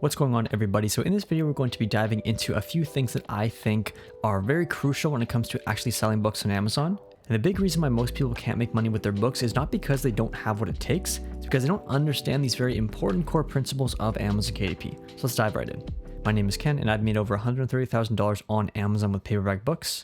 What's going on, everybody? So in this video, we're going to be diving into a few things that I think are very crucial when it comes to actually selling books on Amazon. And the big reason why most people can't make money with their books is not because they don't have what it takes, it's because they don't understand these very important core principles of Amazon KDP. So let's dive right in. My name is Ken, and I've made over $130,000 on Amazon with paperback books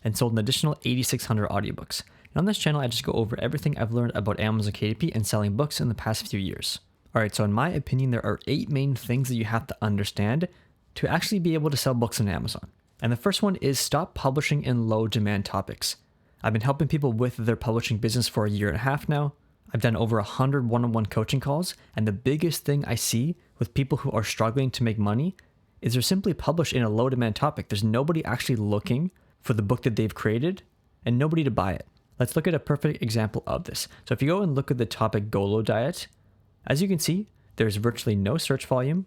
and sold an additional 8,600 audiobooks. And on this channel, I just go over everything I've learned about Amazon KDP and selling books in the past few years. Alright, so in my opinion, there are 8 main things that you have to understand to actually be able to sell books on Amazon. And the first one is stop publishing in low demand topics. I've been helping people with their publishing business for a year and a half now. I've done over 100 one-on-one coaching calls, and the biggest thing I see with people who are struggling to make money is they're simply published in a low demand topic. There's nobody actually looking for the book that they've created and nobody to buy it. Let's look at a perfect example of this. So if you go and look at the topic GOLO diet, as you can see, there's virtually no search volume,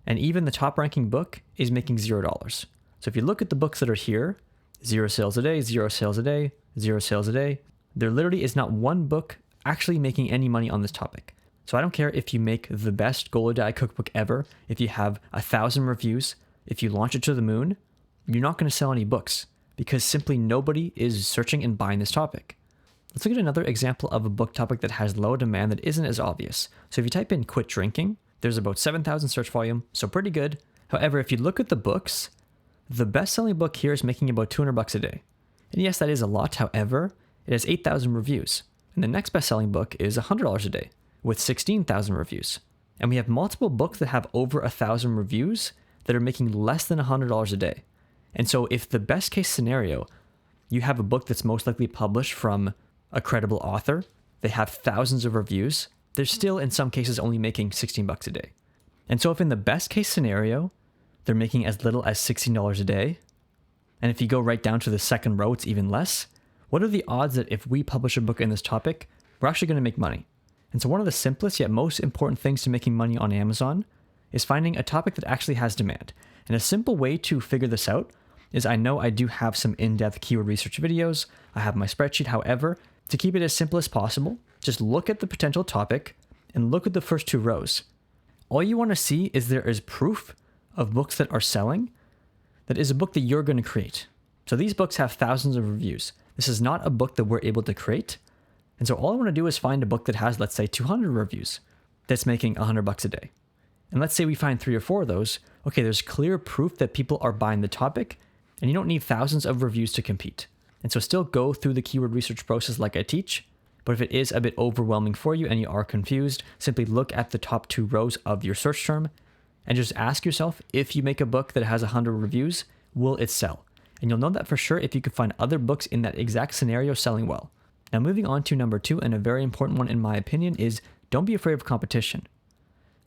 and even the top ranking book is making $0. So if you look at the books that are here, 0 sales a day, 0 sales a day, 0 sales a day, there literally is not one book actually making any money on this topic. So I don't care if you make the best GOLO diet cookbook ever, if you have 1,000 reviews, if you launch it to the moon, you're not going to sell any books because simply nobody is searching and buying this topic. Let's look at another example of a book topic that has low demand that isn't as obvious. So if you type in quit drinking, there's about 7,000 search volume, so pretty good. However, if you look at the books, the best-selling book here is making about $200 a day. And yes, that is a lot. However, it has 8,000 reviews. And the next best-selling book is $100 a day with 16,000 reviews. And we have multiple books that have over 1,000 reviews that are making less than $100 a day. And so if the best case scenario, you have a book that's most likely published from a credible author, they have thousands of reviews, they're still in some cases only making $16 a day. And so if in the best case scenario, they're making as little as $16 a day, and if you go right down to the second row, it's even less, what are the odds that if we publish a book in this topic, we're actually going to make money? And so one of the simplest yet most important things to making money on Amazon is finding a topic that actually has demand. And a simple way to figure this out is I know I do have some in-depth keyword research videos, I have my spreadsheet, however, to keep it as simple as possible, just look at the potential topic and look at the first 2 rows. All you want to see is there is proof of books that are selling that is a book that you're going to create. So these books have thousands of reviews. This is not a book that we're able to create. And so all I want to do is find a book that has, let's say, 200 reviews that's making $100 a day. And let's say we find 3 or 4 of those. Okay, there's clear proof that people are buying the topic, and you don't need thousands of reviews to compete. And so still go through the keyword research process like I teach, but if it is a bit overwhelming for you and you are confused, simply look at the top 2 rows of your search term and just ask yourself, if you make a book that has 100 reviews, will it sell? And you'll know that for sure if you can find other books in that exact scenario selling well. Now moving on to number 2, and a very important one in my opinion, is don't be afraid of competition.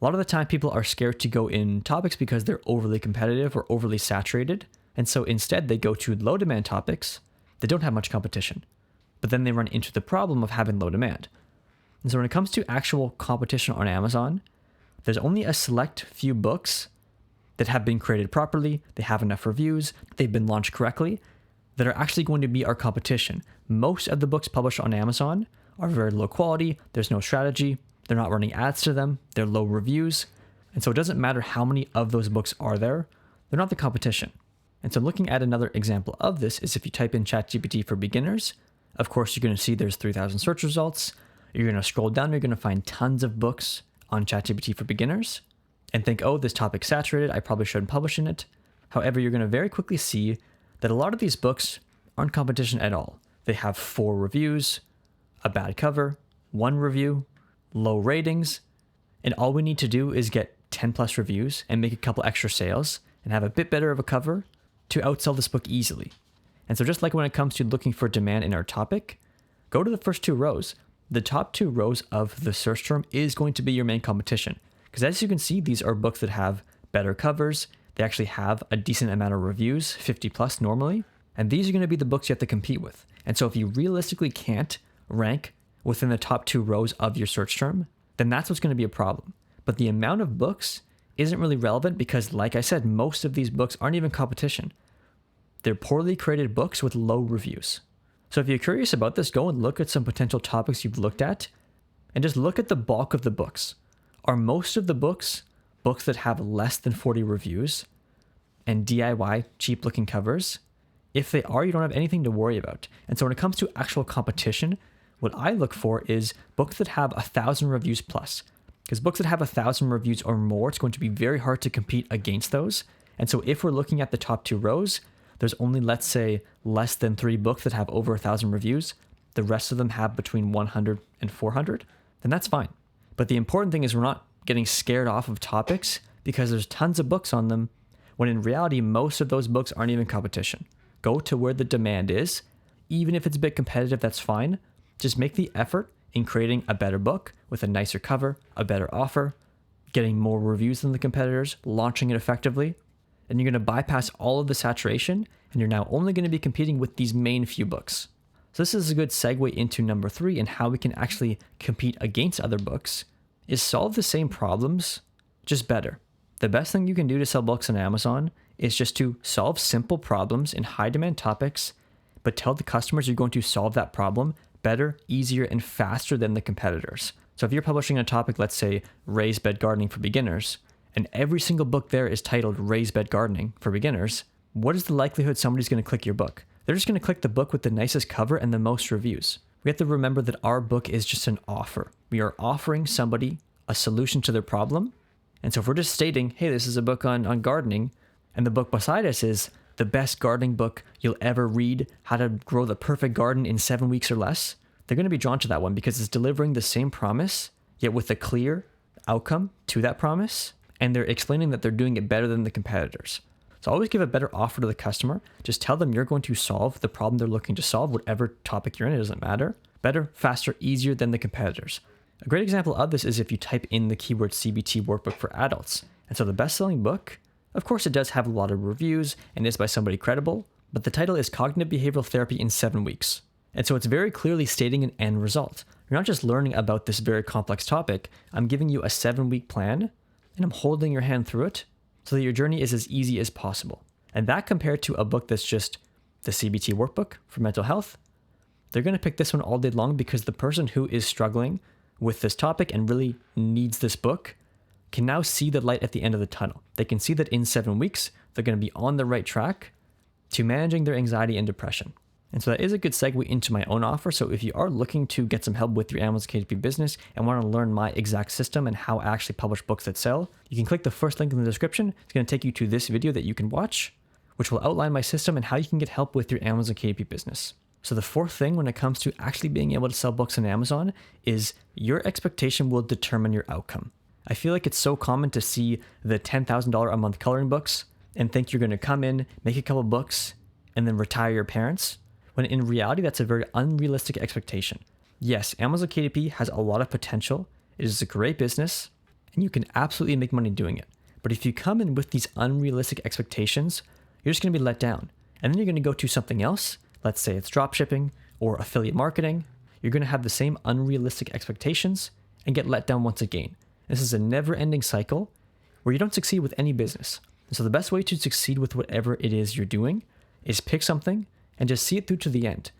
A lot of the time people are scared to go in topics because they're overly competitive or overly saturated, and so instead they go to low demand topics that don't have much competition, but then they run into the problem of having low demand. And so when it comes to actual competition on Amazon, there's only a select few books that have been created properly, they have enough reviews, they've been launched correctly, that are actually going to be our competition. Most of the books published on Amazon are very low quality, there's no strategy, they're not running ads to them, they're low reviews, and so it doesn't matter how many of those books are there, they're not the competition. And so looking at another example of this is if you type in ChatGPT for beginners, of course, you're going to see there's 3,000 search results. You're going to scroll down, you're going to find tons of books on ChatGPT for beginners and think, oh, this topic's saturated, I probably shouldn't publish in it. However, you're going to very quickly see that a lot of these books aren't competition at all. They have 4 reviews, a bad cover, 1 review, low ratings, and all we need to do is get 10 plus reviews and make a couple extra sales and have a bit better of a cover to outsell this book easily. And so just like when it comes to looking for demand in our topic, go to the first 2 rows. The top 2 rows of the search term is going to be your main competition. Because as you can see, these are books that have better covers. They actually have a decent amount of reviews, 50 plus normally. And these are going to be the books you have to compete with. And so if you realistically can't rank within the top 2 rows of your search term, then that's what's going to be a problem. But the amount of books isn't really relevant because, like I said, most of these books aren't even competition. They're poorly created books with low reviews. So if you're curious about this, go and look at some potential topics you've looked at and just look at the bulk of the books. Are most of the books books that have less than 40 reviews and DIY cheap looking covers? If they are, you don't have anything to worry about. And so when it comes to actual competition, what I look for is books that have 1,000 reviews plus. Because books that have 1,000 reviews or more, it's going to be very hard to compete against those. And so if we're looking at the top 2 rows, there's only, let's say, less than 3 books that have over 1,000 reviews. The rest of them have between 100 and 400. Then that's fine. But the important thing is we're not getting scared off of topics because there's tons of books on them, when in reality, most of those books aren't even competition. Go to where the demand is. Even if it's a bit competitive, that's fine. Just make the effort in creating a better book with a nicer cover, a better offer, getting more reviews than the competitors, launching it effectively. And you're going to bypass all of the saturation, and you're now only going to be competing with these main few books. So this is a good segue into number 3 and how we can actually compete against other books is solve the same problems, just better. The best thing you can do to sell books on Amazon is just to solve simple problems in high demand topics, but tell the customers you're going to solve that problem better, easier, and faster than the competitors. So if you're publishing a topic, let's say raised bed gardening for beginners, and every single book there is titled raised bed gardening for beginners, what is the likelihood somebody's going to click your book? They're just going to click the book with the nicest cover and the most reviews. We have to remember that our book is just an offer. We are offering somebody a solution to their problem. And so if we're just stating, hey, this is a book on gardening, and the book beside us is the best gardening book you'll ever read, how to grow the perfect garden in 7 weeks or less, they're going to be drawn to that one because it's delivering the same promise, yet with a clear outcome to that promise. And they're explaining that they're doing it better than the competitors. So always give a better offer to the customer. Just tell them you're going to solve the problem they're looking to solve, whatever topic you're in, it doesn't matter. Better, faster, easier than the competitors. A great example of this is if you type in the keyword CBT workbook for adults. And so the best-selling book, of course it does have a lot of reviews and is by somebody credible, but the title is Cognitive Behavioral Therapy in 7 Weeks. And so it's very clearly stating an end result. You're not just learning about this very complex topic. I'm giving you a 7-week plan and I'm holding your hand through it so that your journey is as easy as possible. And that compared to a book that's just the CBT workbook for mental health, they're going to pick this one all day long because the person who is struggling with this topic and really needs this book can now see the light at the end of the tunnel. They can see that in 7 weeks, they're going to be on the right track to managing their anxiety and depression. And so that is a good segue into my own offer. So if you are looking to get some help with your Amazon KDP business and want to learn my exact system and how I actually publish books that sell, you can click the first link in the description. It's going to take you to this video that you can watch, which will outline my system and how you can get help with your Amazon KDP business. So the fourth thing when it comes to actually being able to sell books on Amazon is your expectation will determine your outcome. I feel like it's so common to see the $10,000 a month coloring books and think you're going to come in, make a couple books, and then retire your parents, when in reality, that's a very unrealistic expectation. Yes, Amazon KDP has a lot of potential. It is a great business, and you can absolutely make money doing it. But if you come in with these unrealistic expectations, you're just going to be let down. And then you're going to go to something else. Let's say it's dropshipping or affiliate marketing. You're going to have the same unrealistic expectations and get let down once again. This is a never-ending cycle where you don't succeed with any business. And so the best way to succeed with whatever it is you're doing is pick something and just see it through to the end.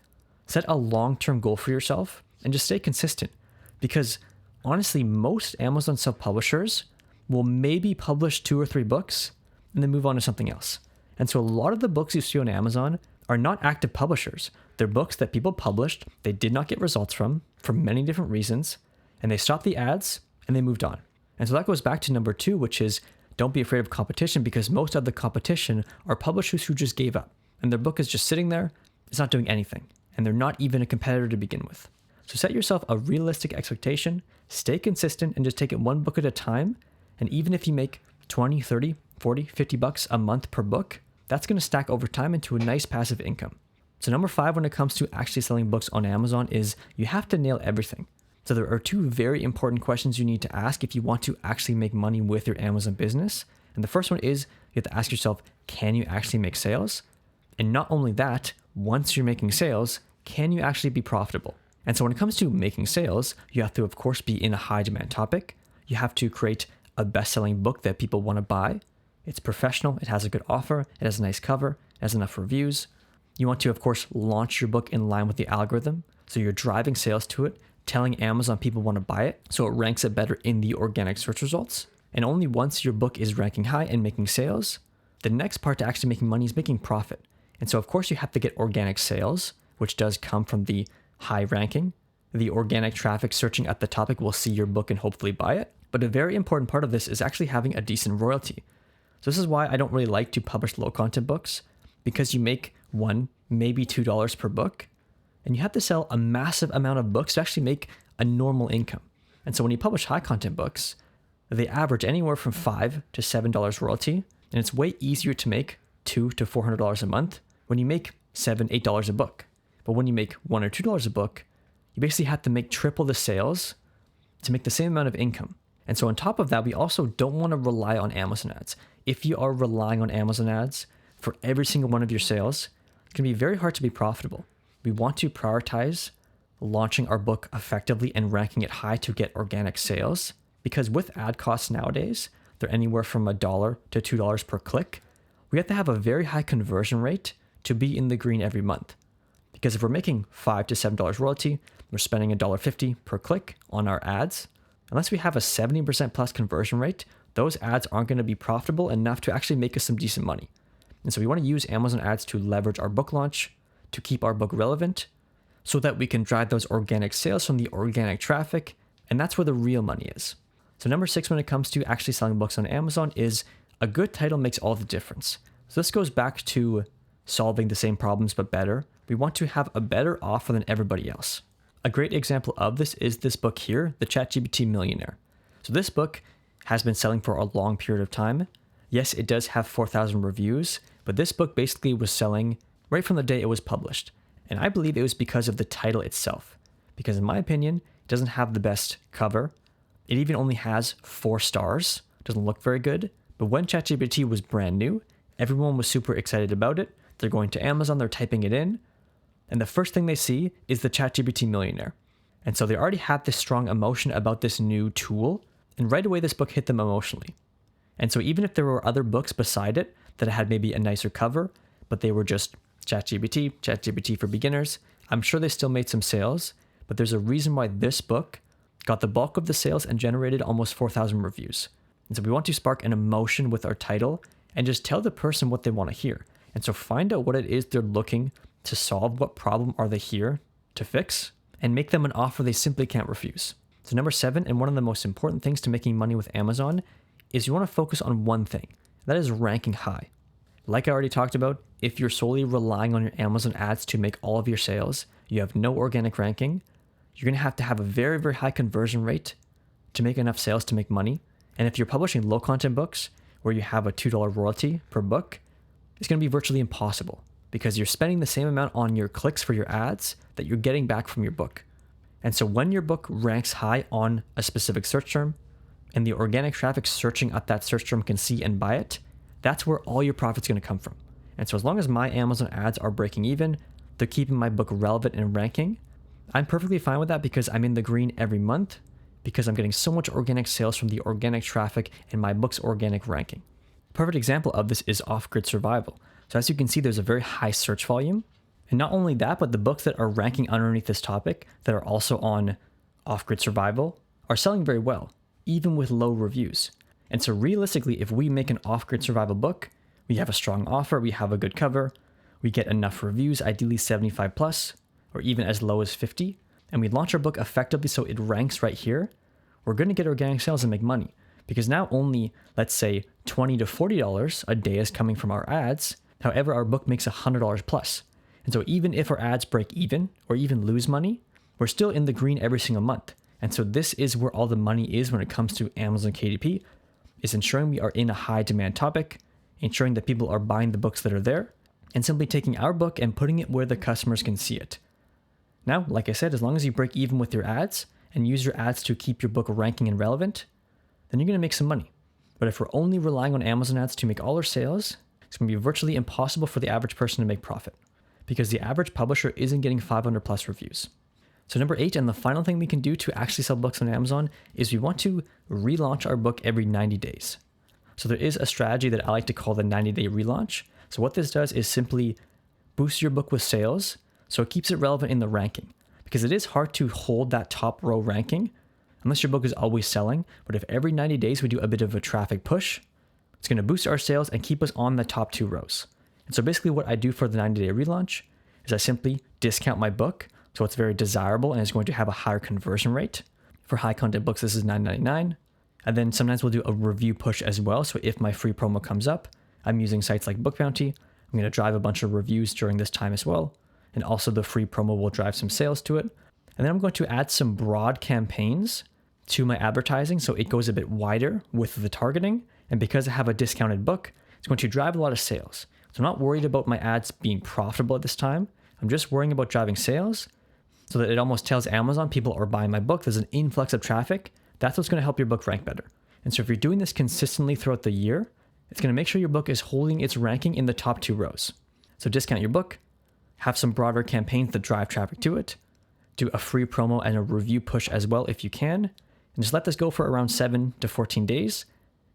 Set a long-term goal for yourself and just stay consistent. Because honestly, most Amazon self-publishers will maybe publish 2 or 3 books and then move on to something else. And so a lot of the books you see on Amazon are not active publishers. They're books that people published, they did not get results from for many different reasons, and they stopped the ads and they moved on. And so that goes back to number 2, which is don't be afraid of competition, because most of the competition are publishers who just gave up. And their book is just sitting there, it's not doing anything. And they're not even a competitor to begin with. So set yourself a realistic expectation, stay consistent, and just take it one book at a time. And even if you make 20, 30, 40, 50 bucks a month per book, that's going to stack over time into a nice passive income. So number 5, when it comes to actually selling books on Amazon, is you have to nail everything. So there are 2 very important questions you need to ask if you want to actually make money with your Amazon business. And the first one is you have to ask yourself, can you actually make sales? And not only that, once you're making sales, can you actually be profitable? And so when it comes to making sales, you have to, of course, be in a high demand topic. You have to create a best-selling book that people want to buy. It's professional, it has a good offer, it has a nice cover, it has enough reviews. You want to, of course, launch your book in line with the algorithm. So you're driving sales to it, telling Amazon people want to buy it, so it ranks it better in the organic search results. And only once your book is ranking high and making sales, the next part to actually making money is making profit. And so of course you have to get organic sales, which does come from the high ranking. The organic traffic searching at the topic will see your book and hopefully buy it. But a very important part of this is actually having a decent royalty. So this is why I don't really like to publish low content books, because you make $1, maybe $2 per book, and you have to sell a massive amount of books to actually make a normal income. And so when you publish high content books, they average anywhere from $5 to $7 royalty, and it's way easier to make $200 to $400 a month when you make $7, $8 a book. But when you make $1 or $2 a book, you basically have to make triple the sales to make the same amount of income. And so on top of that, we also don't want to rely on Amazon ads. If you are relying on Amazon ads for every single one of your sales, it can be very hard to be profitable. We want to prioritize launching our book effectively and ranking it high to get organic sales, because with ad costs nowadays, they're anywhere from $1 to $2 per click. We have to have a very high conversion rate to be in the green every month. Because if we're making $5 to $7 royalty, we're spending $1.50 per click on our ads. Unless we have a 70% plus conversion rate, those ads aren't going to be profitable enough to actually make us some decent money. And so we want to use Amazon ads to leverage our book launch, to keep our book relevant, so that we can drive those organic sales from the organic traffic. And that's where the real money is. So number 6, when it comes to actually selling books on Amazon, is a good title makes all the difference. So this goes back to solving the same problems but better. We want to have a better offer than everybody else. A great example of this is this book here, The ChatGPT Millionaire. So this book has been selling for a long period of time. Yes, it does have 4,000 reviews, but this book basically was selling right from the day it was published. And I believe it was because of the title itself. Because in my opinion, it doesn't have the best cover. It even only has 4 stars. Doesn't look very good. But when ChatGPT was brand new, everyone was super excited about it. They're going to Amazon, they're typing it in, and the first thing they see is the ChatGPT Millionaire. And so they already have this strong emotion about this new tool, and right away this book hit them emotionally. And so even if there were other books beside it that had maybe a nicer cover, but they were just ChatGPT for beginners, I'm sure they still made some sales, but there's a reason why this book got the bulk of the sales and generated almost 4,000 reviews. And so we want to spark an emotion with our title and just tell the person what they want to hear. And so find out what it is they're looking to solve, what problem are they here to fix, and make them an offer they simply can't refuse. So number 7, and one of the most important things to making money with Amazon, is you want to focus on one thing. That is ranking high. Like I already talked about, if you're solely relying on your Amazon ads to make all of your sales, you have no organic ranking, you're going to have a very, very high conversion rate to make enough sales to make money. And if you're publishing low content books where you have a $2 royalty per book, it's going to be virtually impossible because you're spending the same amount on your clicks for your ads that you're getting back from your book. And so when your book ranks high on a specific search term and the organic traffic searching at that search term can see and buy it, that's where all your profit's going to come from. And so as long as my Amazon ads are breaking even, they're keeping my book relevant and ranking, I'm perfectly fine with that because I'm in the green every month because I'm getting so much organic sales from the organic traffic and my book's organic ranking. Perfect example of this is off-grid survival. So as you can see, there's a very high search volume. And not only that, but the books that are ranking underneath this topic that are also on off-grid survival are selling very well, even with low reviews. And so realistically, if we make an off-grid survival book, we have a strong offer, we have a good cover, we get enough reviews, ideally 75 plus, or even as low as 50, and we launch our book effectively so it ranks right here, we're going to get organic sales and make money. Because now only, let's say, $20 to $40 a day is coming from our ads. However, our book makes $100 plus. And so even if our ads break even or even lose money, we're still in the green every single month. And so this is where all the money is when it comes to Amazon KDP, is ensuring we are in a high demand topic, ensuring that people are buying the books that are there, and simply taking our book and putting it where the customers can see it. Now, like I said, as long as you break even with your ads and use your ads to keep your book ranking and relevant, then you're going to make some money. But if we're only relying on Amazon ads to make all our sales, it's going to be virtually impossible for the average person to make profit because the average publisher isn't getting 500 plus reviews. So number 8, and the final thing we can do to actually sell books on Amazon is we want to relaunch our book every 90 days. So there is a strategy that I like to call the 90-day relaunch. So what this does is simply boost your book with sales so it keeps it relevant in the ranking because it is hard to hold that top row ranking unless your book is always selling. But if every 90 days we do a bit of a traffic push, it's going to boost our sales and keep us on the top 2 rows. And so basically what I do for the 90-day relaunch is I simply discount my book so it's very desirable and is going to have a higher conversion rate. For high content books, this is $9.99. And then sometimes we'll do a review push as well. So if my free promo comes up, I'm using sites like Book Bounty. I'm going to drive a bunch of reviews during this time as well. And also the free promo will drive some sales to it. And then I'm going to add some broad campaigns to my advertising so it goes a bit wider with the targeting. And because I have a discounted book, it's going to drive a lot of sales. So I'm not worried about my ads being profitable at this time. I'm just worrying about driving sales so that it almost tells Amazon people are buying my book. There's an influx of traffic. That's what's going to help your book rank better. And so if you're doing this consistently throughout the year, it's going to make sure your book is holding its ranking in the top 2 rows. So discount your book, have some broader campaigns that drive traffic to it, do a free promo and a review push as well if you can, and just let this go for around 7 to 14 days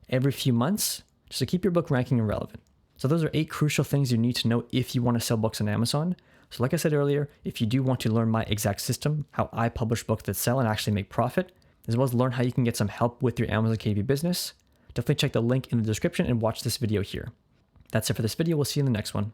every few months just to keep your book ranking and relevant. So those are 8 crucial things you need to know if you want to sell books on Amazon. So like I said earlier, if you do want to learn my exact system, how I publish books that sell and actually make profit, as well as learn how you can get some help with your Amazon KDP business, definitely check the link in the description and watch this video here. That's it for this video. We'll see you in the next one.